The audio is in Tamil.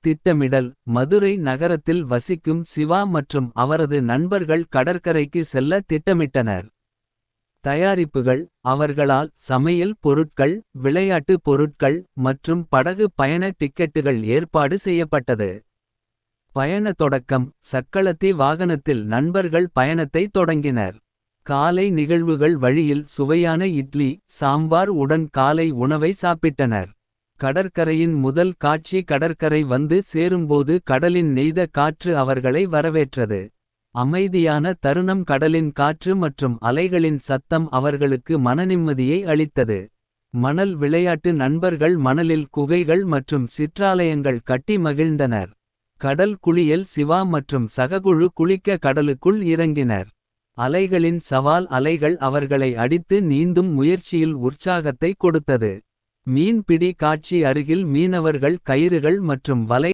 திட்டமிடல். மதுரை நகரத்தில் வசிக்கும் சிவா மற்றும் அவரது நண்பர்கள் கடற்கரைக்கு செல்ல திட்டமிட்டனர். தயாரிப்புகள். அவர்களால் சமையல் பொருட்கள், விளையாட்டு பொருட்கள் மற்றும் படகு பயண டிக்கெட்டுகள் ஏற்பாடு செய்யப்பட்டது. பயண தொடக்கம். சக்களத்தி வாகனத்தில் நண்பர்கள் பயணத்தை தொடங்கினர். காலை நிகழ்வுகள். வழியில் சுவையான இட்லி சாம்பார் உடன் காலை உணவை சாப்பிட்டனர். கடற்கரையின் முதல் காட்சி. கடற்கரை வந்து சேரும்போது கடலின் நெய்த காற்று அவர்களை வரவேற்றது. அமைதியான தருணம். கடலின் காற்று மற்றும் அலைகளின் சத்தம் அவர்களுக்கு மனநிம்மதியை அளித்தது. மணல் விளையாட்டு. நண்பர்கள் மணலில் குகைகள் மற்றும் சிற்றாலயங்கள் கட்டி மகிழ்ந்தனர். கடல் குளியல். சிவா மற்றும் சககுழு குளிக்க கடலுக்குள் இறங்கினர். அலைகளின் சவால். அலைகள் அவர்களை அடித்து நீந்தும் முயற்சியில் உற்சாகத்தை கொடுத்தது. மீன்பிடி காட்சி. அருகில் மீனவர்கள் கயிறுகள் மற்றும் வலை